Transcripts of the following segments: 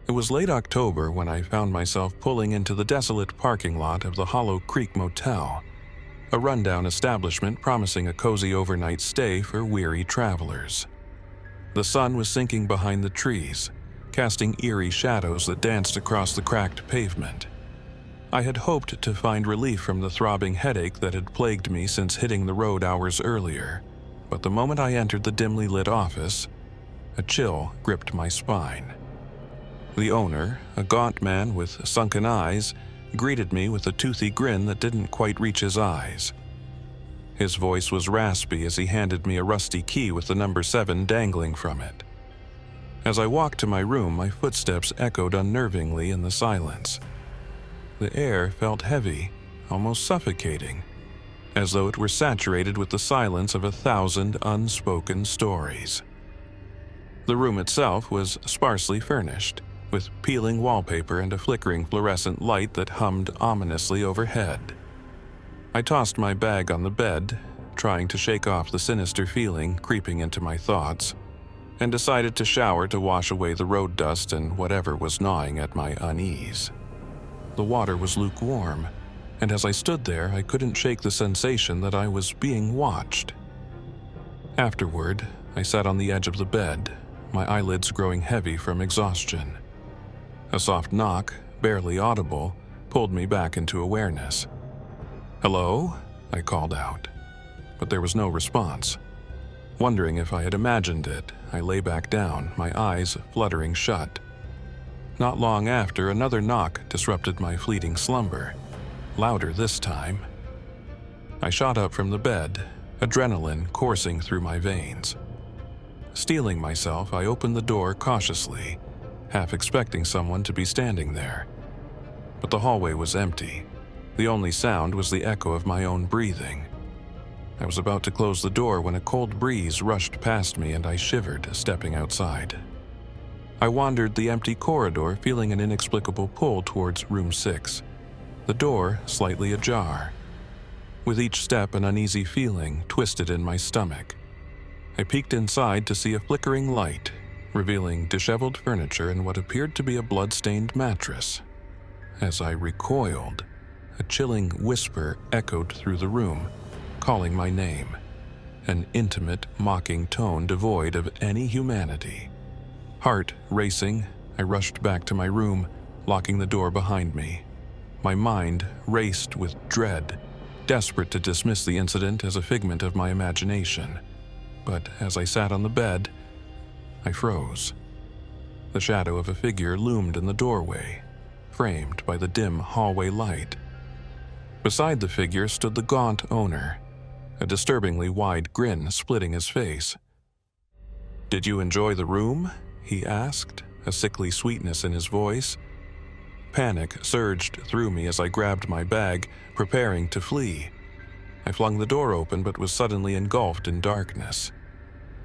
It was late October when I found myself pulling into the desolate parking lot of the Hollow Creek Motel, a rundown establishment promising a cozy overnight stay for weary travelers. The sun was sinking behind the trees, casting eerie shadows that danced across the cracked pavement. I had hoped to find relief from the throbbing headache that had plagued me since hitting the road hours earlier, but the moment I entered the dimly lit office, a chill gripped my spine. The owner, a gaunt man with sunken eyes, greeted me with a toothy grin that didn't quite reach his eyes. His voice was raspy as he handed me a rusty key with the number 7 dangling from it. As I walked to my room, my footsteps echoed unnervingly in the silence. The air felt heavy, almost suffocating, as though it were saturated with the silence of 1,000 unspoken stories. The room itself was sparsely furnished, with peeling wallpaper and a flickering fluorescent light that hummed ominously overhead. I tossed my bag on the bed, trying to shake off the sinister feeling creeping into my thoughts, and decided to shower to wash away the road dust and whatever was gnawing at my unease. The water was lukewarm, and as I stood there, I couldn't shake the sensation that I was being watched. Afterward, I sat on the edge of the bed, my eyelids growing heavy from exhaustion. A soft knock, barely audible, pulled me back into awareness. "Hello?" I called out, but there was no response. Wondering if I had imagined it, I lay back down, my eyes fluttering shut. Not long after, another knock disrupted my fleeting slumber, louder this time. I shot up from the bed, adrenaline coursing through my veins. Steeling myself, I opened the door cautiously, half expecting someone to be standing there. But the hallway was empty. The only sound was the echo of my own breathing. I was about to close the door when a cold breeze rushed past me and I shivered, stepping outside. I wandered the empty corridor, feeling an inexplicable pull towards room 6, the door slightly ajar. With each step, an uneasy feeling twisted in my stomach. I peeked inside to see a flickering light, revealing disheveled furniture and what appeared to be a blood-stained mattress. As I recoiled, a chilling whisper echoed through the room, calling my name, an intimate, mocking tone devoid of any humanity. Heart racing, I rushed back to my room, locking the door behind me. My mind raced with dread, desperate to dismiss the incident as a figment of my imagination. But as I sat on the bed, I froze. The shadow of a figure loomed in the doorway, framed by the dim hallway light. Beside the figure stood the gaunt owner, a disturbingly wide grin splitting his face. "Did you enjoy the room?" he asked, a sickly sweetness in his voice. Panic surged through me as I grabbed my bag, preparing to flee. I flung the door open but was suddenly engulfed in darkness.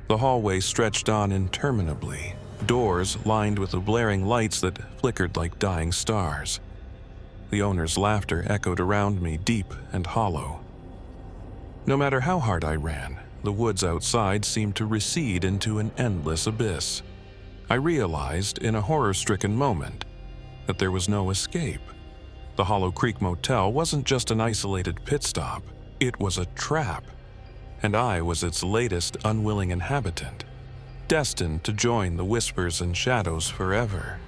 The hallway stretched on interminably, doors lined with the blaring lights that flickered like dying stars. The owner's laughter echoed around me, deep and hollow. No matter how hard I ran, the woods outside seemed to recede into an endless abyss. I realized, in a horror-stricken moment, that there was no escape. The Hollow Creek Motel wasn't just an isolated pit stop, it was a trap. And I was its latest unwilling inhabitant, destined to join the whispers and shadows forever.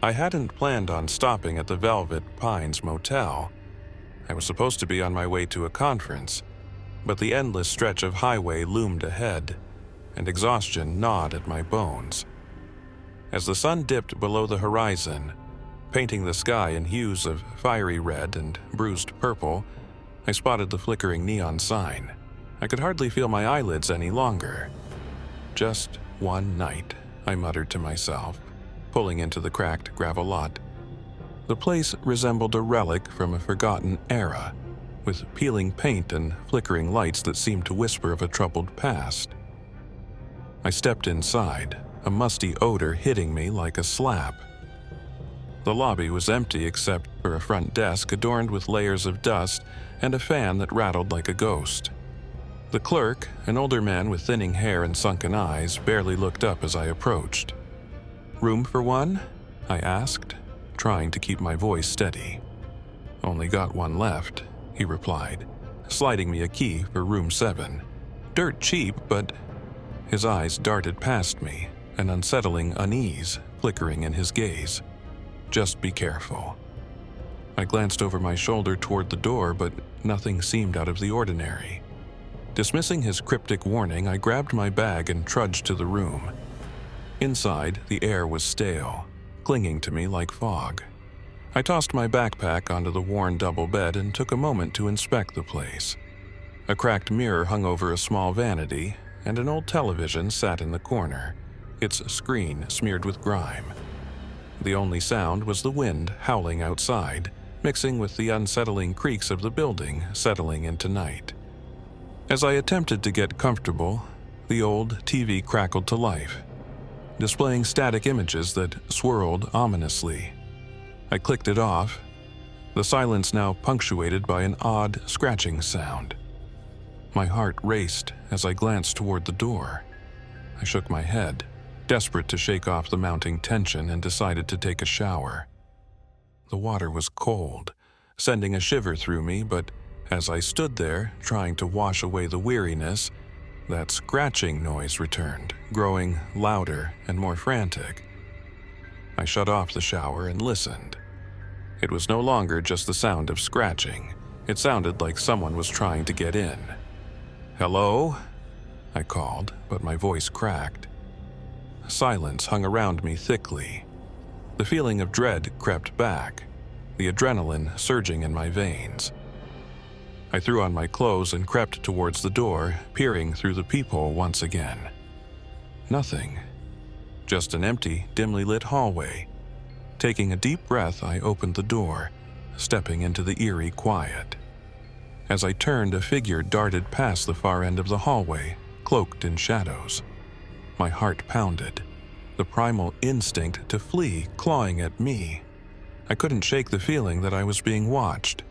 I hadn't planned on stopping at the Velvet Pines Motel. I was supposed to be on my way to a conference, but the endless stretch of highway loomed ahead, and exhaustion gnawed at my bones. As the sun dipped below the horizon, painting the sky in hues of fiery red and bruised purple, I spotted the flickering neon sign. I could hardly feel my eyelids any longer. "Just one night," I muttered to myself, pulling into the cracked gravel lot. The place resembled a relic from a forgotten era, with peeling paint and flickering lights that seemed to whisper of a troubled past. I stepped inside, a musty odor hitting me like a slap. The lobby was empty except for a front desk adorned with layers of dust and a fan that rattled like a ghost. The clerk, an older man with thinning hair and sunken eyes, barely looked up as I approached. "Room for one?" I asked, trying to keep my voice steady. "Only got one left," he replied, sliding me a key for room 7. "Dirt cheap, but—" His eyes darted past me, an unsettling unease flickering in his gaze. "Just be careful." I glanced over my shoulder toward the door, but nothing seemed out of the ordinary. Dismissing his cryptic warning, I grabbed my bag and trudged to the room. Inside, the air was stale, clinging to me like fog. I tossed my backpack onto the worn double bed and took a moment to inspect the place. A cracked mirror hung over a small vanity, and an old television sat in the corner, its screen smeared with grime. The only sound was the wind howling outside, mixing with the unsettling creaks of the building settling into night. As I attempted to get comfortable, the old TV crackled to life, displaying static images that swirled ominously. I clicked it off, the silence now punctuated by an odd scratching sound. My heart raced as I glanced toward the door. I shook my head, desperate to shake off the mounting tension, and decided to take a shower. The water was cold, sending a shiver through me, but as I stood there, trying to wash away the weariness, that scratching noise returned, growing louder and more frantic. I shut off the shower and listened. It was no longer just the sound of scratching. It sounded like someone was trying to get in. "Hello?" I called, but my voice cracked. Silence hung around me thickly. The feeling of dread crept back, the adrenaline surging in my veins. I threw on my clothes and crept towards the door, peering through the peephole once again. Nothing. Just an empty, dimly lit hallway. Taking a deep breath, I opened the door, stepping into the eerie quiet. As I turned, a figure darted past the far end of the hallway, cloaked in shadows. My heart pounded, the primal instinct to flee clawing at me. I couldn't shake the feeling that I was being watched.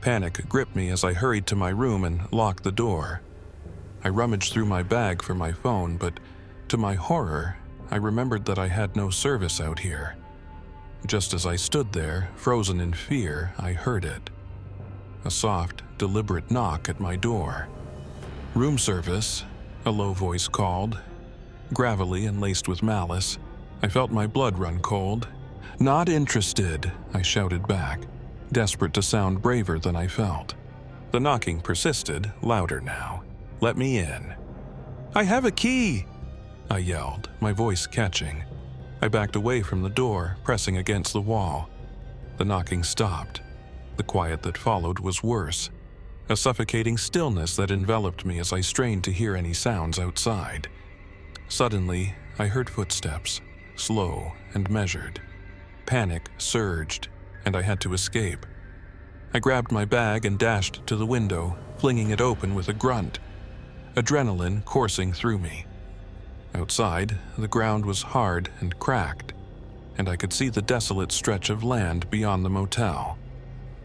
Panic gripped me as I hurried to my room and locked the door. I rummaged through my bag for my phone, but to my horror, I remembered that I had no service out here. Just as I stood there, frozen in fear, I heard it. A soft, deliberate knock at my door. "Room service," a low voice called. Gravelly and laced with malice, I felt my blood run cold. "Not interested," I shouted back, desperate to sound braver than I felt. The knocking persisted, louder now. "Let me in." "I have a key," I yelled, my voice catching. I backed away from the door, pressing against the wall. The knocking stopped. The quiet that followed was worse, a suffocating stillness that enveloped me as I strained to hear any sounds outside. Suddenly, I heard footsteps, slow and measured. Panic surged, and I had to escape. I grabbed my bag and dashed to the window, flinging it open with a grunt, adrenaline coursing through me. Outside, the ground was hard and cracked, and I could see the desolate stretch of land beyond the motel.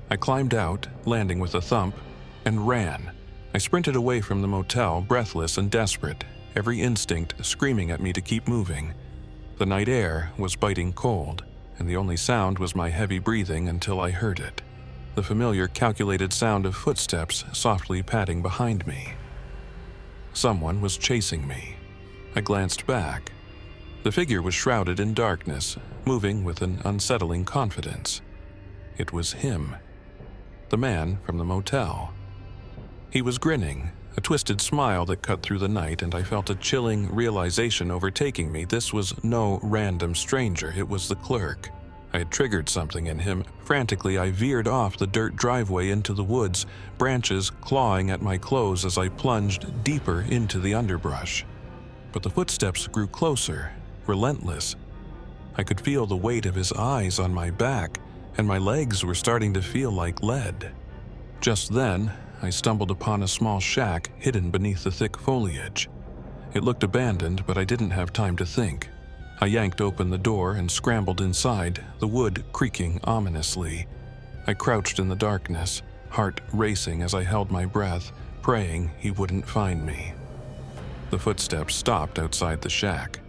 I climbed out, landing with a thump, and ran. I sprinted away from the motel, breathless and desperate, every instinct screaming at me to keep moving. The night air was biting cold, and the only sound was my heavy breathing until I heard it. The familiar, calculated sound of footsteps softly padding behind me. Someone was chasing me. I glanced back. The figure was shrouded in darkness, moving with an unsettling confidence. It was him. The man from the motel. He was grinning, a twisted smile that cut through the night, and I felt a chilling realization overtaking me. This was no random stranger, it was the clerk. I had triggered something in him. Frantically, I veered off the dirt driveway into the woods, branches clawing at my clothes as I plunged deeper into the underbrush. But the footsteps grew closer, relentless. I could feel the weight of his eyes on my back, and my legs were starting to feel like lead. Just then, I stumbled upon a small shack hidden beneath the thick foliage. It looked abandoned, but I didn't have time to think. I yanked open the door and scrambled inside, the wood creaking ominously. I crouched in the darkness, heart racing as I held my breath, praying he wouldn't find me. The footsteps stopped outside the shack.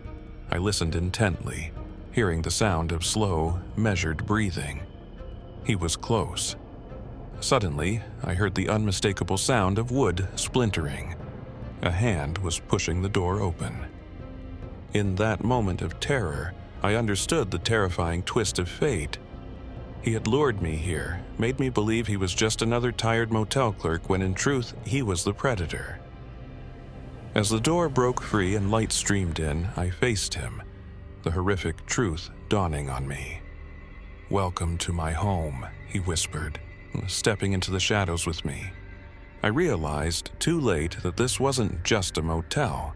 I listened intently, hearing the sound of slow, measured breathing. He was close. Suddenly, I heard the unmistakable sound of wood splintering. A hand was pushing the door open. In that moment of terror, I understood the terrifying twist of fate. He had lured me here, made me believe he was just another tired motel clerk when in truth he was the predator. As the door broke free and light streamed in, I faced him, the horrific truth dawning on me. "Welcome to my home," he whispered, stepping into the shadows with me. I realized too late that this wasn't just a motel.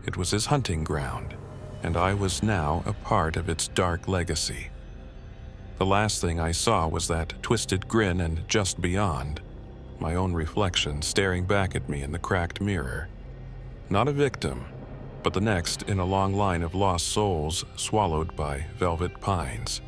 It was his hunting ground, and I was now a part of its dark legacy. The last thing I saw was that twisted grin, and just beyond, my own reflection staring back at me in the cracked mirror. Not a victim, but the next in a long line of lost souls swallowed by velvet pines.